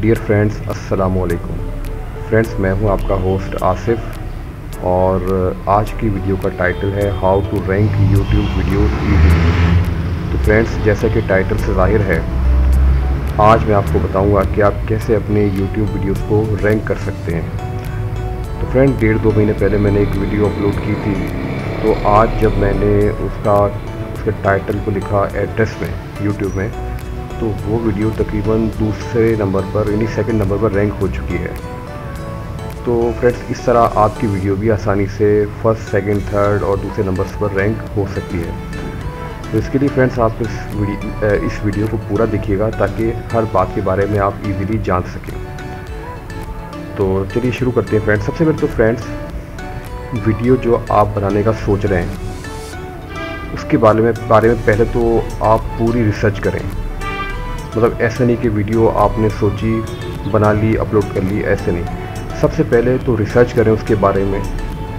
Dear friends, अस्सलाम वालेकुम। Friends, मैं हूं आपका होस्ट आसिफ और आज की वीडियो का टाइटल है how to rank YouTube videos easily. तो फ्रेंड्स, जैसा कि टाइटल से ज़ाहिर है, आज मैं आपको बताऊंगा कि आप कैसे अपने यूट्यूब वीडियोस को रैंक कर सकते हैं। तो फ्रेंड, 1.5-2 महीने पहले मैंने एक वीडियो अपलोड की थी। तो आज जब मैंने उसके टाइटल को लिखा एड्रेस में यूट्यूब में, तो वो वीडियो तकरीबन दूसरे नंबर पर यानी सेकंड नंबर पर रैंक हो चुकी है। तो फ्रेंड्स, इस तरह आपकी वीडियो भी आसानी से फर्स्ट, सेकंड, थर्ड और दूसरे नंबर्स पर रैंक हो सकती है। तो इसके लिए फ्रेंड्स, आप इस वीडियो को पूरा देखिएगा ताकि हर बात के बारे में आप इजीली जान सकें। तो चलिए शुरू करते हैं फ्रेंड्स। सबसे पहले तो फ्रेंड्स, वीडियो जो आप बनाने का सोच रहे हैं उसके बारे में पहले तो आप पूरी रिसर्च करें। मतलब ऐसा नहीं कि वीडियो आपने सोची, बना ली, अपलोड कर ली, ऐसे नहीं। सबसे पहले तो रिसर्च करें उसके बारे में,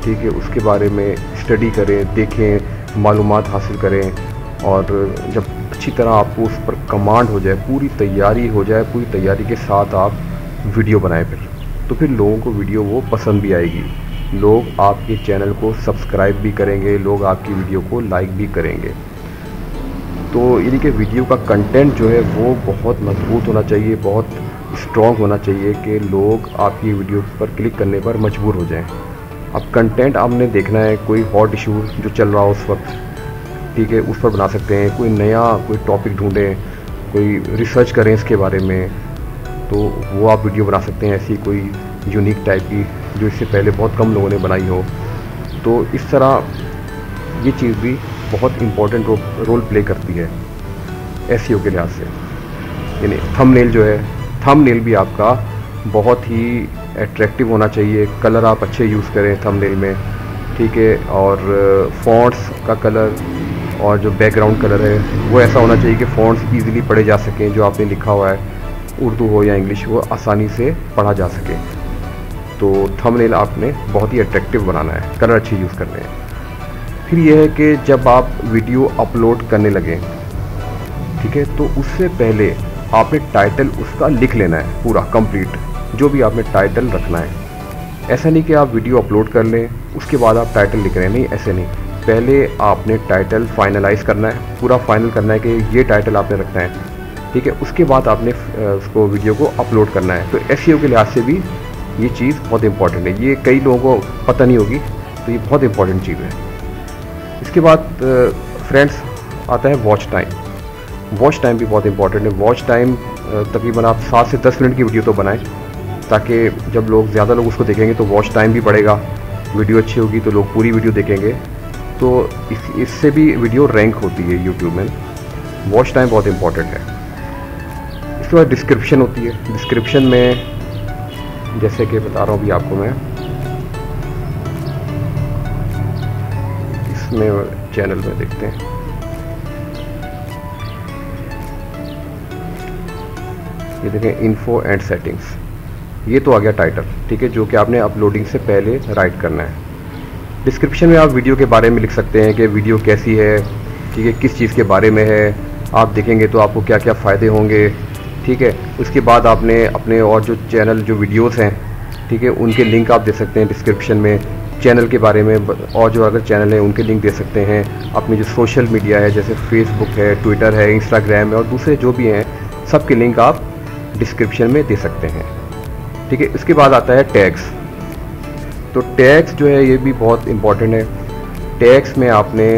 ठीक है। उसके बारे में स्टडी करें, देखें, मालूमात हासिल करें और जब अच्छी तरह आपको उस पर कमांड हो जाए, पूरी तैयारी हो जाए, पूरी तैयारी के साथ आप वीडियो बनाएं तो फिर लोगों को वीडियो वो पसंद भी आएगी। लोग आपके चैनल को सब्सक्राइब भी करेंगे, लोग आपकी वीडियो को लाइक भी करेंगे। तो यानी कि वीडियो का कंटेंट जो है वो बहुत मजबूत होना चाहिए, बहुत स्ट्रॉन्ग होना चाहिए कि लोग आपकी वीडियो पर क्लिक करने पर मजबूर हो जाएं। अब कंटेंट आपने देखना है, कोई हॉट इशू जो चल रहा हो उस वक्त, ठीक है, उस पर बना सकते हैं। कोई टॉपिक ढूंढें, कोई रिसर्च करें इसके बारे में, तो वो आप वीडियो बना सकते हैं ऐसी कोई यूनिक टाइप की जो इससे पहले बहुत कम लोगों ने बनाई हो। तो इस तरह ये चीज़ भी बहुत इम्पोर्टेंट रोल प्ले करती है एसईओ के लिहाज से। यानी थंबनेल जो है, थंबनेल भी आपका बहुत ही अट्रैक्टिव होना चाहिए। कलर आप अच्छे यूज़ करें थंबनेल में, ठीक है। और फॉन्ट्स का कलर और जो बैकग्राउंड कलर है वो ऐसा होना चाहिए कि फॉन्ट्स ईजिली पढ़े जा सकें। जो आपने लिखा हुआ है, उर्दू हो या इंग्लिश हो, आसानी से पढ़ा जा सके। तो थंबनेल आपने बहुत ही अट्रैक्टिव बनाना है, कलर अच्छे यूज़ करने हैं। फिर यह है कि जब आप वीडियो अपलोड करने लगें, ठीक है, तो उससे पहले आपने टाइटल उसका लिख लेना है पूरा कंप्लीट, जो भी आपने टाइटल रखना है। ऐसा नहीं कि आप वीडियो अपलोड कर लें उसके बाद आप टाइटल लिख रहे हैं, नहीं, ऐसे नहीं। पहले आपने टाइटल फाइनलाइज करना है, पूरा फाइनल करना है कि ये टाइटल आपने रखना है, ठीक है। उसके बाद आपने उसको वीडियो को अपलोड करना है। तो एसईओ के लिहाज से भी ये चीज़ बहुत इंपॉर्टेंट है। ये कई लोगों को पता नहीं होगी, तो ये बहुत इंपॉर्टेंट चीज़ है। इसके बाद फ्रेंड्स आता है वॉच टाइम। वॉच टाइम भी बहुत इंपॉर्टेंट है। वॉच टाइम तकरीबन आप 7 से 10 मिनट की वीडियो तो बनाएं, ताकि जब ज़्यादा लोग उसको देखेंगे तो वॉच टाइम भी बढ़ेगा। वीडियो अच्छी होगी तो लोग पूरी वीडियो देखेंगे, तो इससे भी वीडियो रैंक होती है यूट्यूब में। वॉच टाइम बहुत इंपॉर्टेंट है। इसके बाद डिस्क्रिप्शन होती है। डिस्क्रिप्शन में जैसे कि बता रहा हूँ अभी आपको मैं, इसमें चैनल में देखते हैं, ये देखें, इन्फो एंड सेटिंग्स। ये तो आ गया टाइटल, ठीक है, जो कि आपने अपलोडिंग से पहले राइट करना है। डिस्क्रिप्शन में आप वीडियो के बारे में लिख सकते हैं कि वीडियो कैसी है, ठीक है, किस चीज़ के बारे में है। आप देखेंगे तो आपको क्या क्या फ़ायदे होंगे, ठीक है। उसके बाद आपने अपने और जो चैनल जो वीडियोस हैं, ठीक है, उनके लिंक आप दे सकते हैं डिस्क्रिप्शन में। चैनल के बारे में और जो अगर चैनल है उनके लिंक दे सकते हैं। अपनी जो सोशल मीडिया है जैसे फेसबुक है, ट्विटर है, इंस्टाग्राम है और दूसरे जो भी हैं, सबके लिंक आप डिस्क्रिप्शन में दे सकते हैं, ठीक है। इसके बाद आता है टैग्स। तो टैग्स जो है ये भी बहुत इंपॉर्टेंट है। टैग्स में आपने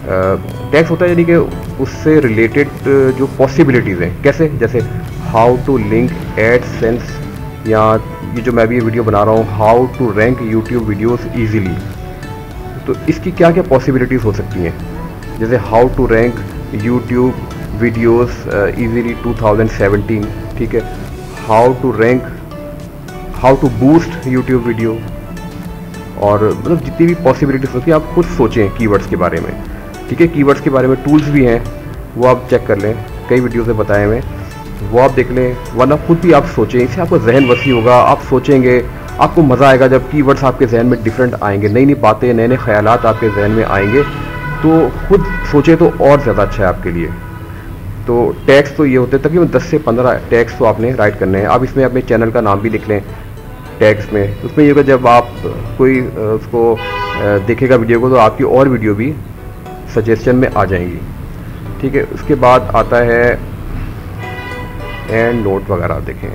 टैग्स होता है यानी कि उससे रिलेटेड जो पॉसिबिलिटीज़ हैं, कैसे, जैसे हाउ टू लिंक एडसेंस, या ये जो मैं अभी वीडियो बना रहा हूँ, how to rank YouTube videos easily. तो इसकी क्या क्या पॉसिबिलिटीज़ हो सकती हैं, जैसे how to rank YouTube videos easily 2017, ठीक है। How to boost YouTube video, और मतलब जितनी भी पॉसिबिलिटीज़ होती है आप खुद सोचें कीवर्ड्स के बारे में, ठीक है। कीवर्ड्स के बारे में टूल्स भी हैं, वो आप चेक कर लें, कई वीडियोज़ में बताए हुए, वो आप देख लें, वरना खुद भी आप सोचें। इससे आपको जहन वसी होगा, आप सोचेंगे, आपको मज़ा आएगा जब कीवर्ड्स आपके जहन में डिफरेंट आएंगे, नई नई बातें, नए नए ख्यालात आपके जहन में आएंगे। तो खुद सोचें तो और ज़्यादा अच्छा है आपके लिए। तो टैग्स तो ये होते हैं तकरीबन 10 से 15 टैग्स तो आपने राइट करने हैं। आप इसमें अपने चैनल का नाम भी लिख लें टैग्स में। उसमें ये होगा जब आप कोई उसको देखेगा वीडियो को तो आपकी और वीडियो भी सजेशन में आ जाएंगी, ठीक है। उसके बाद आता है एंड नोट वगैरह, देखें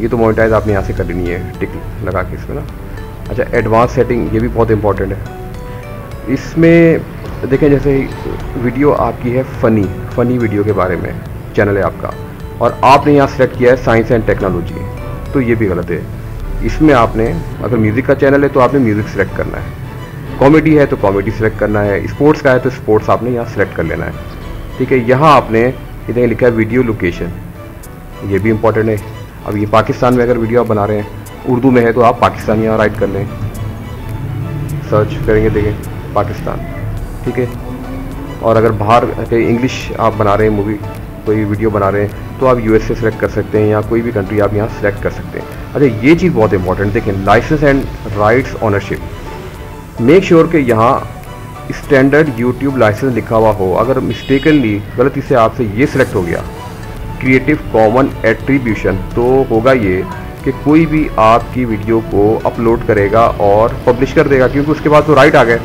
ये तो मोनेटाइज आपने यहाँ से कर लेनी है टिक लगा के इसमें ना। अच्छा, एडवांस सेटिंग ये भी बहुत इंपॉर्टेंट है। इसमें देखें जैसे वीडियो आपकी है फ़नी वीडियो के बारे में चैनल है आपका, और आपने यहाँ सेलेक्ट किया है साइंस एंड टेक्नोलॉजी, तो ये भी गलत है। इसमें आपने अगर म्यूज़िक का चैनल है तो आपने म्यूज़िक सेलेक्ट करना है, कॉमेडी है तो कॉमेडी सेलेक्ट करना है, स्पोर्ट्स का है तो स्पोर्ट्स आपने यहाँ सेलेक्ट कर लेना है, ठीक है। यहाँ आपने इधर लिखा है वीडियो लोकेशन, ये भी इंपॉर्टेंट है। अब ये पाकिस्तान में अगर वीडियो आप बना रहे हैं, उर्दू में है तो आप पाकिस्तान यहाँ राइट कर लें, सर्च करेंगे देखें पाकिस्तान, ठीक है। और अगर बाहर इंग्लिश आप बना रहे हैं मूवी कोई वीडियो बना रहे हैं तो आप यूएसए सेलेक्ट कर सकते हैं या कोई भी कंट्री आप यहाँ सेलेक्ट कर सकते हैं। अच्छा, ये चीज़ बहुत इंपॉर्टेंट देखें, licence and rights ownership, make sure कि यहाँ स्टैंडर्ड यूट्यूब लाइसेंस लिखा हुआ हो। अगर मिस्टेकनली गलती से आपसे ये सिलेक्ट हो गया क्रिएटिव कॉमन एट्रीब्यूशन, तो होगा ये कि कोई भी आपकी वीडियो को अपलोड करेगा और पब्लिश कर देगा, क्योंकि उसके बाद तो राइट आ गए।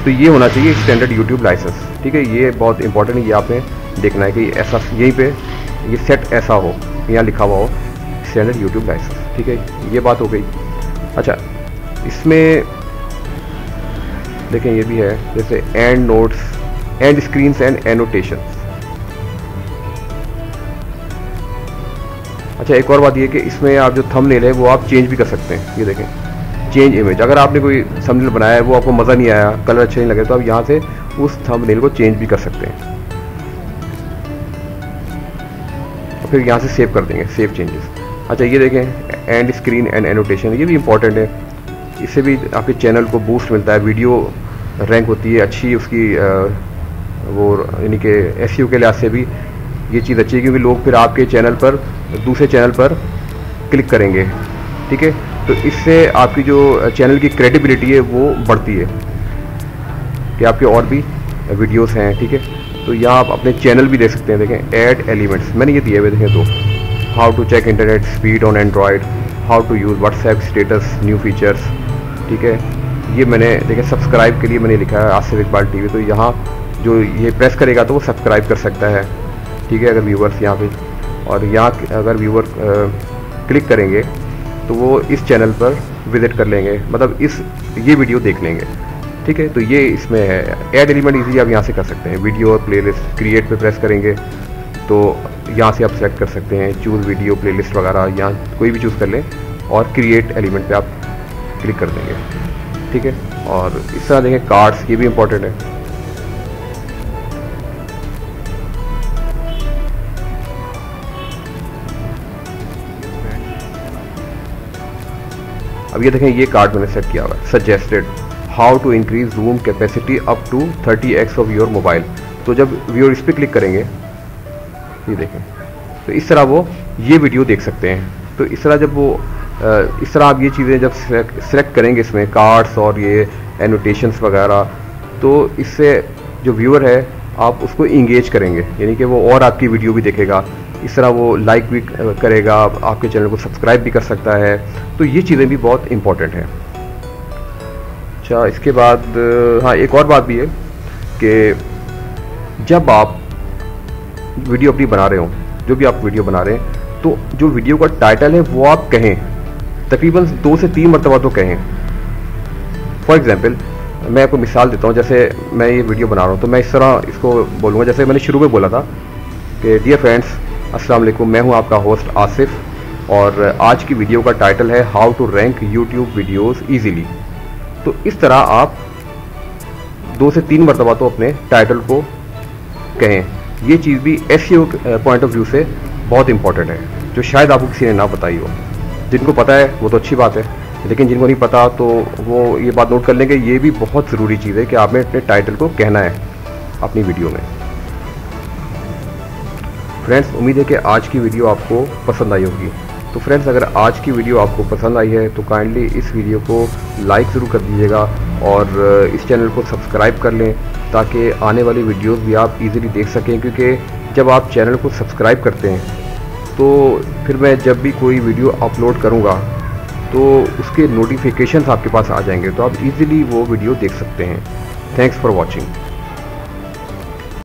तो ये होना चाहिए स्टैंडर्ड यूट्यूब लाइसेंस, ठीक है। ये बहुत इंपॉर्टेंट है, ये आपने देखना है कि ऐसा यहीं पे ये सेट ऐसा हो, यहाँ लिखा हुआ हो स्टैंडर्ड यूट्यूब लाइसेंस, ठीक है। ये बात हो गई। अच्छा, इसमें देखें ये भी है जैसे and notes, and screens and annotations. अच्छा, एक और बात ये कि इसमें आप जो थंबनेल है वो आप चेंज भी कर सकते हैं। ये देखें चेंज इमेज, अगर आपने कोई थंबनेल बनाया है वो आपको मज़ा नहीं आया, कलर अच्छे नहीं लगे, तो आप यहाँ से उस थंबनेल को चेंज भी कर सकते हैं और फिर यहाँ से सेव कर देंगे, सेव चेंजेस। अच्छा, ये देखें एंड स्क्रीन एंड एनोटेशन, ये भी इंपॉर्टेंट है। इससे भी आपके चैनल को बूस्ट मिलता है, वीडियो रैंक होती है अच्छी उसकी, वो यानी कि एसईओ के लिहाज से भी ये चीज़ अच्छी है, क्योंकि लोग फिर आपके चैनल पर दूसरे चैनल पर क्लिक करेंगे, ठीक है। तो इससे आपकी जो चैनल की क्रेडिबिलिटी है वो बढ़ती है कि आपके और भी वीडियोस हैं, ठीक है। तो यहाँ आप अपने चैनल भी देख सकते हैं, देखें ऐड एलिमेंट्स मैंने ये दिए हुए देखें, तो how to check internet speed on Android, how to use WhatsApp status new features, ठीक है। ये मैंने देखें सब्सक्राइब के लिए मैंने लिखा है आसिफ इकबाल टीवी, तो यहाँ जो ये प्रेस करेगा तो वो सब्सक्राइब कर सकता है, ठीक है, अगर व्यूवर्स यहाँ पे, और यहाँ अगर व्यूवर क्लिक करेंगे तो वो इस चैनल पर विजिट कर लेंगे, मतलब ये वीडियो देख लेंगे, ठीक है। तो ये इसमें है ऐड एलिमेंट, इजीली आप यहाँ से कर सकते हैं। वीडियो और प्लेलिस्ट क्रिएट पे प्रेस करेंगे तो यहाँ से आप सेलेक्ट कर सकते हैं चूज़ वीडियो प्लेलिस्ट वगैरह, यहाँ कोई भी चूज़ कर लें और क्रिएट एलिमेंट पे आप क्लिक कर देंगे, ठीक है। और इस तरह देखें कार्ड्स, ये भी इंपॉर्टेंट है। अब ये देखें ये कार्ड मैंने सेट किया हुआ है, suggested how to increase zoom capacity up to 30x of your mobile. तो जब व्यूअर इस पर क्लिक करेंगे, ये देखें, तो इस तरह वो ये वीडियो देख सकते हैं। तो इस तरह जब वो इस तरह आप ये चीज़ें जब सेलेक्ट करेंगे इसमें कार्ड्स और ये एनोटेशंस वगैरह, तो इससे जो व्यूअर है आप उसको इंगेज करेंगे, यानी कि वो और आपकी वीडियो भी देखेगा। इस तरह वो लाइक भी करेगा, आपके चैनल को सब्सक्राइब भी कर सकता है। तो ये चीज़ें भी बहुत इंपॉर्टेंट हैं। अच्छा, इसके बाद हाँ एक और बात भी है कि जब आप वीडियो अपनी बना रहे हो, जो भी आप वीडियो बना रहे हैं, तो जो वीडियो का टाइटल है वो आप कहें, तकरीबन 2 से 3 मरतबा तो कहें। फॉर एग्जांपल मैं आपको मिसाल देता हूँ, जैसे मैं ये वीडियो बना रहा हूँ तो मैं इस तरह इसको बोलूँगा, जैसे मैंने शुरू में बोला था कि डियर फ्रेंड्स अस्सलाम वालेकुम, मैं हूँ आपका होस्ट आसिफ और आज की वीडियो का टाइटल है how to rank YouTube videos easily. तो इस तरह आप 2 से 3 मरतबा तो अपने टाइटल को कहें। ये चीज़ भी एसईओ पॉइंट ऑफ व्यू से बहुत इंपॉर्टेंट है, जो शायद आपको किसी ने ना बताई हो। जिनको पता है वो तो अच्छी बात है, लेकिन जिनको नहीं पता तो वो ये बात नोट कर लेंगे, ये भी बहुत ज़रूरी चीज़ है कि आपने अपने टाइटल को कहना है अपनी वीडियो में। फ्रेंड्स, उम्मीद है कि आज की वीडियो आपको पसंद आई होगी। तो फ्रेंड्स, अगर आज की वीडियो आपको पसंद आई है तो काइंडली इस वीडियो को लाइक ज़रूर कर दीजिएगा और इस चैनल को सब्सक्राइब कर लें ताकि आने वाली वीडियोस भी आप इजीली देख सकें। क्योंकि जब आप चैनल को सब्सक्राइब करते हैं तो फिर मैं जब भी कोई वीडियो अपलोड करूँगा तो उसके नोटिफिकेशंस आपके पास आ जाएंगे, तो आप इजीली वो वीडियो देख सकते हैं। Thanks for watching.